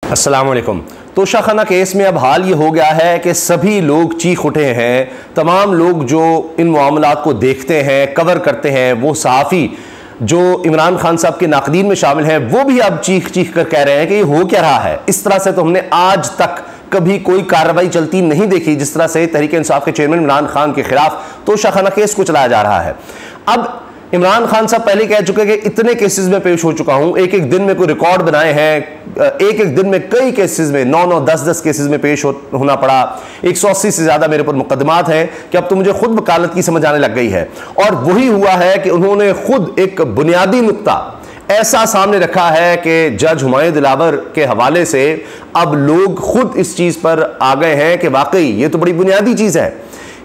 अस्सलाम वालेकुम। तोशाखाना केस में अब हाल ये हो गया है कि सभी लोग चीख उठे हैं। तमाम लोग जो इन मामलात को देखते हैं, कवर करते हैं, वो सहाफ़ी जो इमरान खान साहब के नाक़दीन में शामिल हैं, वो भी अब चीख चीख कर कह रहे हैं कि ये हो क्या रहा है। इस तरह से तो हमने आज तक कभी कोई कार्रवाई चलती नहीं देखी जिस तरह से तहरीक इंसाफ के चेयरमैन इमरान खान के खिलाफ तोशाखाना केस को चलाया जा रहा है। अब इमरान खान साहब पहले कह चुके कि इतने केसेस में पेश हो चुका हूं, एक एक दिन में कोई रिकॉर्ड बनाए हैं, एक एक दिन में कई केसेस में 9-9, 10-10 केसेस में पेश होना पड़ा। 180 से ज्यादा मेरे ऊपर मुकदमात हैं कि अब तो मुझे खुद वकालत की समझ आने लग गई है। और वही हुआ है कि उन्होंने खुद एक बुनियादी नुक्ता ऐसा सामने रखा है कि जज हुमायूं दिलावर के हवाले से अब लोग खुद इस चीज पर आ गए हैं कि वाकई ये तो बड़ी बुनियादी चीज है।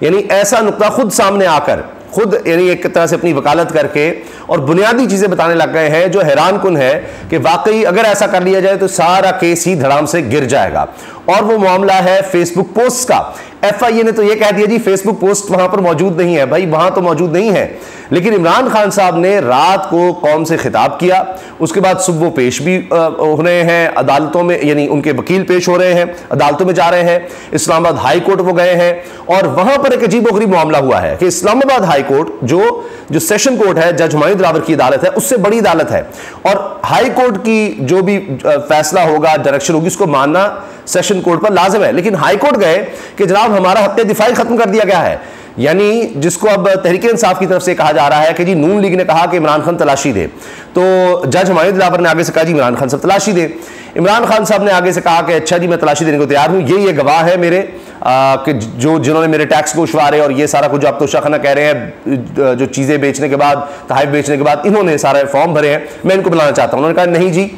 यानी ऐसा नुक्ता खुद सामने आकर, खुद यानी एक तरह से अपनी वकालत करके और बुनियादी चीजें बताने लग गए हैं, जो हैरान कुन है कि वाकई अगर ऐसा कर लिया जाए तो सारा केस ही धड़ाम से गिर जाएगा। और वो मामला है फेसबुक पोस्ट का। FIA ने तो ये कह दिया जी फेसबुक पोस्ट वहां पर मौजूद नहीं है। भाई वहां तो मौजूद नहीं है, लेकिन इमरान खान साहब ने रात को कौम से खिताब किया, उसके बाद सुबह वो पेश भी हो रहे हैं अदालतों में, यानी उनके वकील पेश हो रहे हैं, अदालतों में जा रहे हैं। इस्लामाबाद हाई कोर्ट वो गए हैं और वहां पर एक अजीबोगरीब मामला हुआ है कि इस्लामाबाद हाई कोर्ट जो सेशन कोर्ट है, जज हुमायूं दिलावर की अदालत है, उससे बड़ी अदालत है और हाई कोर्ट की जो भी फैसला होगा, डायरेक्शन होगी, उसको मानना सेशन कोर्ट पर लाजिम है। लेकिन हाई कोर्ट गए कि जनाब हमारा हक़ दिफाई खत्म कर दिया गया है, यानी जिसको अब तहरीक इंसाफ की तरफ से कहा जा रहा है कि जी नून लीग ने कहा कि इमरान खान तलाशी दे, तो जज हुमायूं दिलावर ने आगे से कहा जी इमरान खान साहब तलाशी दे। इमरान खान साहब ने आगे से कहा कि अच्छा जी मैं तलाशी देने को तैयार हूं, ये गवाह है मेरे कि जिन्होंने मेरे टैक्स गोशवारे और ये सारा कुछ जो आप तोशाखाना कह रहे हैं, जो चीजें बेचने के बाद, तहफ़ बेचने के बाद इन्होंने सारे फॉर्म भरे हैं, मैं इनको बुलाना चाहता हूं। उन्होंने कहा नहीं जी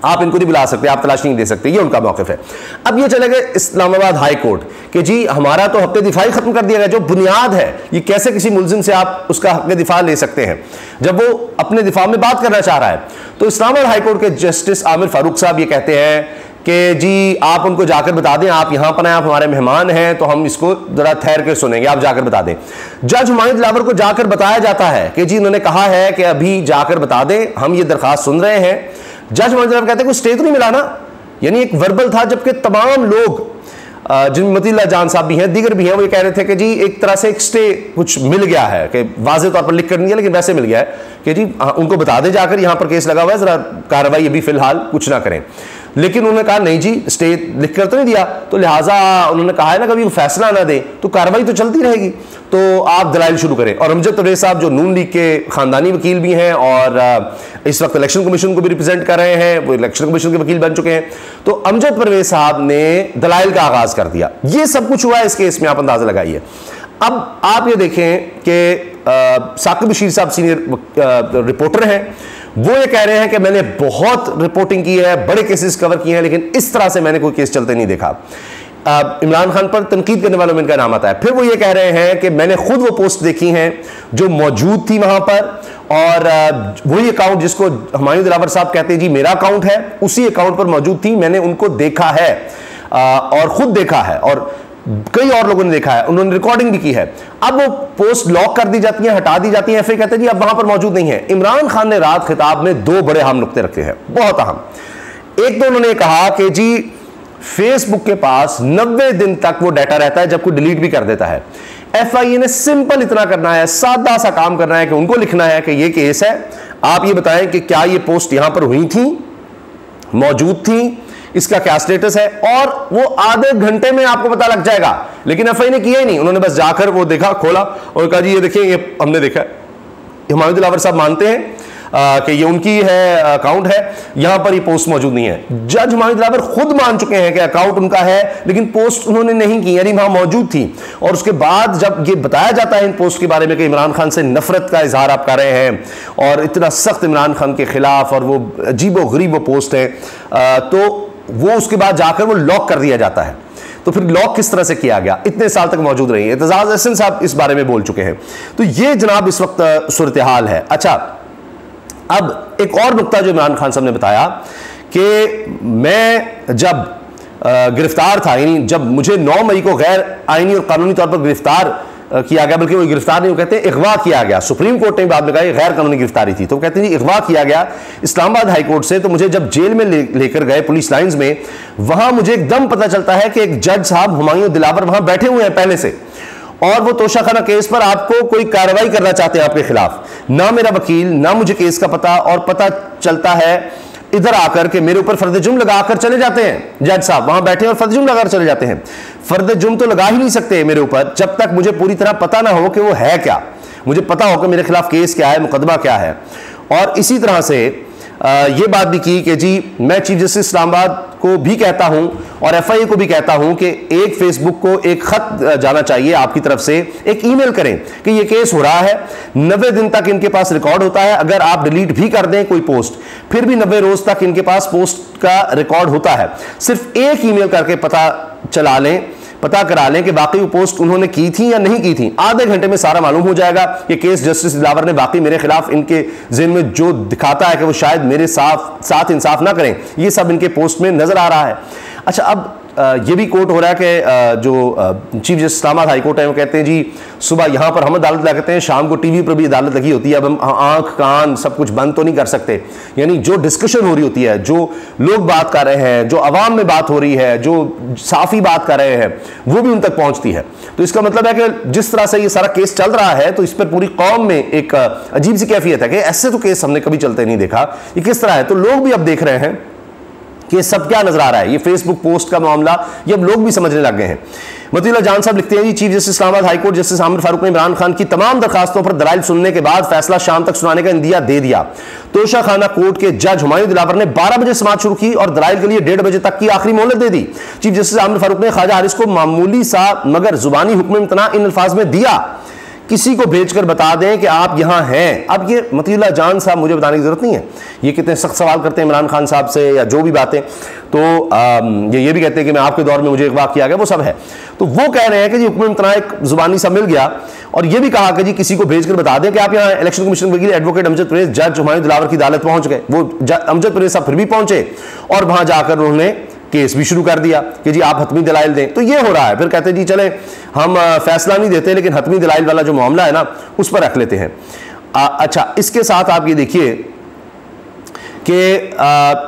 आप इनको नहीं बुला सकते, आप तलाशी नहीं दे सकते, ये उनका मौक़िफ़ है। अब ये चले गए इस्लामाबाद हाई कोर्ट कि जी हमारा तो हक़ दिफाई खत्म कर दिया गया, जो बुनियाद है, ये कैसे किसी मुल्ज़िम से आप उसका हक़ दिफा ले सकते हैं जब वो अपने दिफा में बात करना चाह रहा है। तो इस्लामाबाद हाई कोर्ट के जस्टिस आमिर फारूक साहब ये कहते हैं कि जी आप उनको जाकर बता दें, आप यहां पर आए, आप हमारे मेहमान हैं, तो हम इसको जरा ठहर कर सुनेंगे, आप जाकर बता दें। जज हुमायूं दिलावर को जाकर बताया जाता है कि जी उन्होंने कहा है कि अभी जाकर बता दें, हम ये दरखास्त सुन रहे हैं। जज हुमायूं दिलावर कहते हैं कोई स्टे तो नहीं मिला ना, यानी एक वर्बल था, जबकि तमाम लोग जिनमें मतीला जान साहब भी हैं, दीगर भी हैं, वो ये कह रहे थे कि जी एक तरह से एक स्टे कुछ मिल गया है, कि वाज़ेह तौर पर लिख कर नहीं है लेकिन वैसे मिल गया है कि जी उनको बता दें जाकर यहां पर केस लगा हुआ है, जरा कार्रवाई अभी फिलहाल कुछ ना करें। लेकिन उन्होंने कहा नहीं जी स्टे लिख कर तो नहीं दिया, तो लिहाजा उन्होंने कहा है ना कभी फैसला ना दे तो कार्रवाई तो चलती रहेगी, तो आप दलाइल शुरू करें। और अमजद परवेज साहब जो नून लीग के खानदानी वकील भी हैं और इस वक्त इलेक्शन कमीशन को भी रिप्रेजेंट कर रहे हैं, वो इलेक्शन कमीशन के वकील बन चुके हैं, तो अमजद परवेज साहब ने दलाइल का आगाज कर दिया। ये सब कुछ हुआ है इस केस में, आप अंदाजा लगाइए। अब आप ये देखें कि साकिब बशीर साहब सीनियर रिपोर्टर हैं, वो ये कह रहे हैं कि मैंने बहुत रिपोर्टिंग की है, बड़े केसेस कवर किए हैं, लेकिन इस तरह से मैंने कोई केस चलते नहीं देखा। इमरान खान पर तनकीद करने वालों में इनका नाम आता है। फिर वो ये कह रहे हैं कि मैंने खुद वो पोस्ट देखी हैं जो मौजूद थी वहां पर, और वही अकाउंट जिसको हुमायूं दिलावर साहब कहते हैं जी मेरा अकाउंट है, उसी अकाउंट पर मौजूद थी, मैंने उनको देखा है और खुद देखा है और कई और लोगों ने देखा है, उन्होंने रिकॉर्डिंग भी की है। अब वो पोस्ट लॉक कर दी जाती है, हटा दी जाती है, फिर कहते हैं जी अब वहां पर मौजूद नहीं है। इमरान खान ने रात खिताब में दो बड़े अहम नुक्ते रखे हैं, बहुत अहम। एक तो उन्होंने कहा कि जी फेसबुक के पास 90 दिन तक वो डाटा रहता है जब कोई डिलीट भी कर देता है। FIA ने सिंपल इतना करना है, सादा सा काम करना है कि उनको लिखना है कि ये केस है, आप ये बताएं कि क्या ये पोस्ट यहां पर हुई थी, मौजूद थी, इसका क्या स्टेटस है, और वो आधे घंटे में आपको पता लग जाएगा। लेकिन FIA ने किया ही नहीं, उन्होंने बस जाकर वो देखा, खोला और कहा जी ये देखिए ये हमने देखा है। हुमायूं दिलावर साहब मानते हैं कि ये उनकी है अकाउंट है, यहां पर ये पोस्ट मौजूद नहीं है। जज हुमायूं दिलावर खुद मान चुके हैं कि अकाउंट उनका है, लेकिन पोस्ट उन्होंने नहीं की, यानी वहां मौजूद थी। और उसके बाद जब ये बताया जाता है इन पोस्ट के बारे में कि इमरान खान से नफरत का इजहार आप कर रहे हैं और इतना सख्त इमरान खान के खिलाफ, और वो अजीबो गरीब वो पोस्ट है, तो वो उसके बाद जाकर वो लॉक कर दिया जाता है। तो फिर लॉक किस तरह से किया गया, इतने साल तक मौजूद रही है। एतजाज अहसन साहब इस बारे में बोल चुके हैं। तो ये जनाब इस वक्त सूरत हाल है। अच्छा, अब एक और नुक्ता जो इमरान खान साहब ने बताया कि मैं जब गिरफ्तार था, यानी जब मुझे 9 मई को गैर आईनी और कानूनी तौर पर गिरफ्तार किया गया, बल्कि वो गिरफ्तार नहीं, वो कहते हैं अगवा किया गया। सुप्रीम कोर्ट ने बाद में कहा गैर कानूनी गिरफ्तारी थी, तो कहते हैं जी अगवा किया गया इस्लामाबाद हाई कोर्ट से। तो मुझे जब जेल में लेकर गए पुलिस लाइंस में, वहां मुझे एकदम पता चलता है कि एक जज साहब हुमायूं दिलावर वहां बैठे हुए हैं पहले से, और वो तोशाखाना केस पर आपको कोई कार्रवाई करना चाहते हैं आपके खिलाफ। ना मेरा वकील, ना मुझे केस का पता, और पता चलता है इधर आकर के मेरे ऊपर फर्द जुर्म लगाकर चले जाते हैं। जज साहब वहां बैठे और फर्द जुर्म लगाकर चले जाते हैं। फर्द जुर्म तो लगा ही नहीं सकते मेरे ऊपर जब तक मुझे पूरी तरह पता ना हो कि वो है क्या, मुझे पता हो कि मेरे खिलाफ केस क्या है, मुकदमा क्या है। और इसी तरह से ये बात भी की कि जी मैं चीफ जस्टिस इस्लामाबाद को भी कहता हूं और एफआईए को भी कहता हूं कि एक फेसबुक को एक खत जाना चाहिए आपकी तरफ से, एक ईमेल करें कि ये केस हो रहा है, 90 दिन तक इनके पास रिकॉर्ड होता है। अगर आप डिलीट भी कर दें कोई पोस्ट, फिर भी 90 रोज तक इनके पास पोस्ट का रिकॉर्ड होता है। सिर्फ एक ईमेल करके पता करा लें कि वाकई वो पोस्ट उन्होंने की थी या नहीं की थी। आधे घंटे में सारा मालूम हो जाएगा कि केस जस्टिस दिलावर ने वाकई मेरे खिलाफ, इनके ज़हन में जो दिखाता है कि वो शायद मेरे साथ इंसाफ ना करें, ये सब इनके पोस्ट में नजर आ रहा है। अच्छा, अब ये भी कोर्ट हो रहा है कि जो chief justice Islamabad high court है वो कहते हैं जी सुबह यहाँ पर हम अदालत लगाते हैं, शाम को टीवी पर भी अदालत लगी होती है। अब हम आंख कान सब कुछ बंद तो नहीं कर सकते, यानी जो डिस्कशन हो रही होती है, जो लोग बात कर रहे हैं, जो अवाम में बात हो रही है, जो साफी बात कर रहे हैं, वो भी उन तक पहुंचती है। तो इसका मतलब है कि जिस तरह से ये सारा केस चल रहा है, तो इस पर पूरी कौम में एक अजीब सी कैफियत है कि ऐसे तो केस हमने कभी चलते नहीं देखा, ये किस तरह है। तो लोग भी अब देख रहे हैं कि सब क्या नजर आ रहा है, ये फेसबुक पोस्ट का मामला, ये अब लोग भी समझने लग गए हैं। मतीउल्लाह जान साहब लिखते हैं जी chief justice Islamabad high court justice Aamir Farooq ने इमरान खान की तमाम दरखास्तों पर दलाइल सुनने के बाद फैसला शाम तक सुनाने का इंदिया दे दिया। तोशाखाना कोर्ट के जज हुमायूं दिलावर ने 12 बजे समाअत शुरू की और दलाइल के लिए 1:30 बजे तक की आखिरी मोहलत दे दी। चीफ जस्टिस आमिर फारूक ने ख्वाजा हारिस को मामूली सा मगर जुबानी हुक्म इम्तना इन अल्फाज में दिया, किसी को भेजकर बता दें कि आप यहां हैं। अब ये मतीउल्लाह जान साहब मुझे बताने की जरूरत नहीं है, ये कितने सख्त सवाल करते हैं इमरान खान साहब से या जो भी बातें, तो ये भी कहते हैं कि मैं आपके दौर में मुझे अगवा किया गया, वो सब है। तो वो कह रहे हैं कि जी हुक्म इम्तना एक जुबानी सा मिल गया, और ये भी कहा कि जी किसी को भेजकर बता दें कि आप यहाँ इलेक्शन कमीशन वकील एडवोकेट अमजद परवेज जज हुमायूं दिलावर की अदालत पहुंच गए। वो अमजद परवेज साहब फिर भी पहुंचे और वहां जाकर उन्होंने केस भी शुरू कर दिया कि जी आप हतमी दलाइल दें। तो ये हो रहा है। फिर कहते हैं जी चले हम फैसला नहीं देते, लेकिन हतमी दलाइल वाला जो मामला है ना उस पर रख लेते हैं। अच्छा, इसके साथ आप ये देखिए कि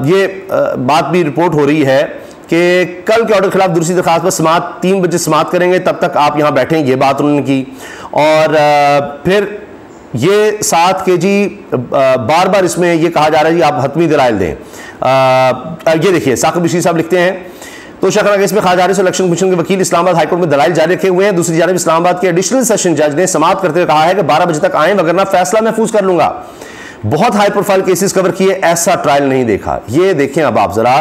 ये बात भी रिपोर्ट हो रही है कि कल के ऑर्डर खिलाफ दूसरी दरखास्त पर समाअत 3 बजे समाअत करेंगे, तब तक आप यहाँ बैठें, ये बात उन्होंने की। और फिर ये साथ के जी बार बार इसमें ये कहा जा रहा है जी आप हतमी दलाइल दें। ये देखिए साकिब बशीर साहब लिखते हैं तोशाखाना केस में ख्वाजा हारिस इलेक्शन कमीशन के वकील इस्लामाबाद हाईकोर्ट में दलाइल जारी रखे हुए हैं। दूसरी जानब इस्लामाबाद के एडिशनल सेशन जज ने समाअत करते हुए कहा है कि 12 बजे तक आए, वगरना फैसला महफूज कर लूंगा। बहुत हाई प्रोफाइल केसेस कवर किए, ऐसा ट्रायल नहीं देखा। ये देखें अब आप जरा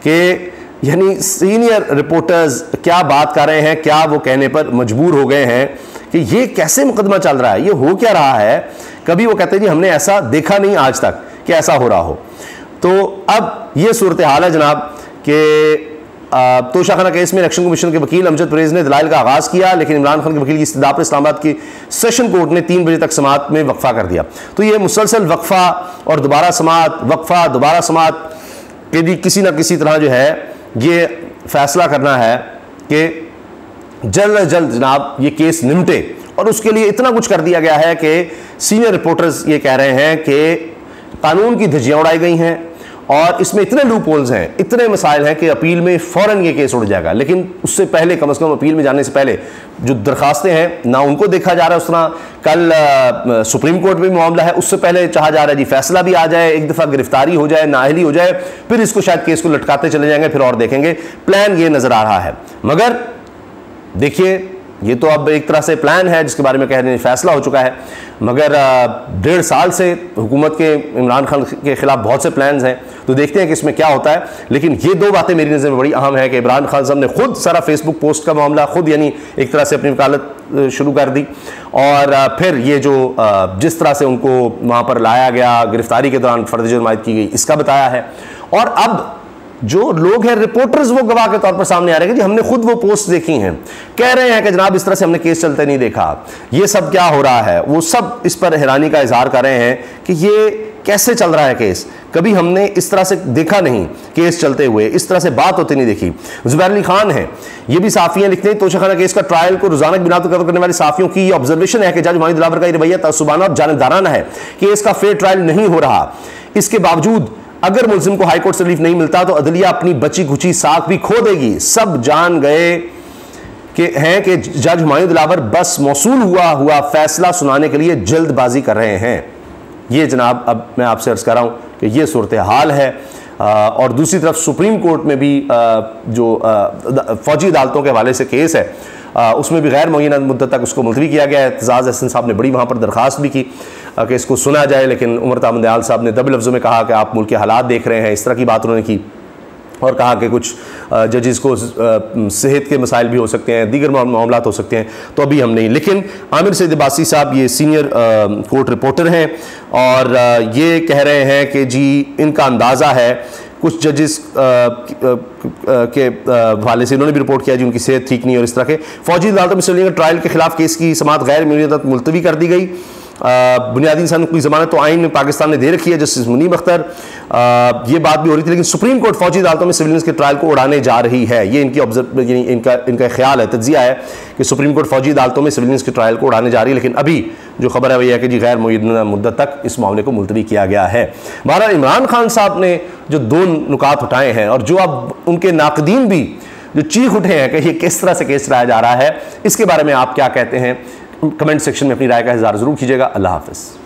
कि यानी सीनियर रिपोर्टर्स क्या बात कर रहे हैं, क्या वो कहने पर मजबूर हो गए हैं कि ये कैसे मुकदमा चल रहा है, ये हो क्या रहा है। कभी वो कहते हैं जी हमने ऐसा देखा नहीं आज तक कि ऐसा हो रहा हो। तो अब ये सूरत हाल है जनाब कि तोशाखाना केस में इलेक्शन कमीशन के वकील अमजद परवेज ने दलाइल का आगाज किया, लेकिन इमरान खान के वकील की इस्तदा पर इस्लामाबाद की सेशन कोर्ट ने 3 बजे तक समाअत में वक्फा कर दिया। तो ये मुसलसल वक्फा और दोबारा समाअत, वक्फा दोबारा समाअत के भी किसी ना किसी तरह जो है ये फैसला करना है कि जल्द अज जल्द जनाब ये केस निपटे। और उसके लिए इतना कुछ कर दिया गया है कि सीनियर रिपोर्टर्स ये कह रहे हैं कि कानून की धज्जियां उड़ाई गई हैं और इसमें इतने लूप होल्स हैं, इतने मसाइल हैं कि अपील में फौरन ये केस उड़ जाएगा। लेकिन उससे पहले, कम से कम अपील में जाने से पहले जो दरखास्तें हैं ना उनको देखा जा रहा है। उस तरह कल सुप्रीम कोर्ट में मामला है, उससे पहले चाहा जा रहा है जी फैसला भी आ जाए, एक दफ़ा गिरफ्तारी हो जाए, नाअहली हो जाए, फिर इसको शायद केस को लटकाते चले जाएंगे, फिर और देखेंगे। प्लान ये नज़र आ रहा है। मगर देखिए ये तो अब एक तरह से प्लान है जिसके बारे में कह रहे हैं फैसला हो चुका है, मगर 1.5 साल से हुकूमत के इमरान खान के खिलाफ बहुत से प्लान्स हैं। तो देखते हैं कि इसमें क्या होता है। लेकिन ये 2 बातें मेरी नज़र में बड़ी अहम है कि इमरान खान साहब ने खुद सारा फेसबुक पोस्ट का मामला खुद यानी एक तरह से अपनी वकालत शुरू कर दी, और फिर ये जो जिस तरह से उनको वहाँ पर लाया गया, गिरफ्तारी के दौरान फर्द जुर्म आयद की गई, इसका बताया है। और अब जो लोग हैं रिपोर्टर्स वो गवाह के तौर पर सामने आ रहे हैं कि हमने खुद वो पोस्ट देखी हैं, कह रहे हैं कि जनाब इस तरह से हमने केस चलते नहीं देखा, ये सब क्या हो रहा है। वो सब इस पर हैरानी का इजहार कर रहे हैं कि ये कैसे चल रहा है केस, कभी हमने इस तरह से देखा नहीं केस चलते हुए, इस तरह से बात होती नहीं देखी। जुबैर अली खान है, ये भी साफी हैं, लिखते हैं तोशाखाना केस का ट्रायल को रोजाना की बिना पर कवर करने वाले साफियों की ये ऑब्जर्वेशन है कि जज हुमायूं दिलावर का ये रवैया तअस्सुबाना और जानिबदाराना है। केस का फेयर ट्रायल नहीं हो रहा, इसके बावजूद अगर मुल्जिम को हाईकोर्ट से रिलीफ नहीं मिलता तो अदलिया अपनी बची खुची साख भी खो देगी। सब जान गए कि जज हुमायूं दिलावर बस मौसूल हुआ फैसला सुनाने के लिए जल्दबाजी कर रहे हैं। ये जनाब अब मैं आपसे अर्ज कर रहा हूं कि ये सूरत हाल है। और दूसरी तरफ सुप्रीम कोर्ट में भी जो फौजी अदालतों के हवाले से केस है उसमें भी गैर मुअय्यना मुद्दत तक उसको मुलतवी किया गया है। एतजाज़ अहसन साहब ने बड़ी वहाँ पर दरख्वास्त भी की कि इसको सुना जाए, लेकिन उमर तामद दयाल साहब ने दबे लफ्ज़ों में कहा कि आप मुल्क के हालात देख रहे हैं, इस तरह की बात उन्होंने की और कहा कि कुछ जजेस को सेहत के मसाइल भी हो सकते हैं, दीगर मामला हो सकते हैं, तो अभी हम नहीं। लेकिन आमिर सईद अब्बासी साहब ये सीनियर कोर्ट रिपोर्टर हैं और ये कह रहे हैं कि जी इनका अंदाज़ा है कुछ जजेस के हवाले से इन्होंने भी रिपोर्ट किया जी उनकी सेहत ठीक नहीं और इस तरह के फौजी अदालतों में चलने ट्रायल के खिलाफ केस की समाअत गैर मुअय्यना मुलतवी कर दी गई। बुनियादी इंसान की जमानत तो आइन में पाकिस्तान ने दे रखी है, जस्टिस मुनीब अख्तर ये बात भी हो रही थी, लेकिन सुप्रीम कोर्ट फौजी अदालतों में सिविलियंस के ट्रायल को उड़ाने जा रही है। ये इनका ख्याल है, तज्जिया है कि सुप्रीम कोर्ट फौजी अदालतों में सिविलियंस के ट्रायल को उड़ाने जा रही है। लेकिन अभी जो खबर है वही है कि जी गैर मुअय्यना मुद्दत तक इस मामले को मुलतवी किया गया है। बहरहाल इमरान खान साहब ने जो दो नुकात उठाए हैं और जो अब उनके नाकदीन भी जो चीख उठे हैं कि ये किस तरह से केस चलाया जा रहा है, इसके बारे में आप क्या कहते हैं, कमेंट सेक्शन में अपनी राय का इज़हार ज़रूर कीजिएगा। अल्लाह हाफ़िज़।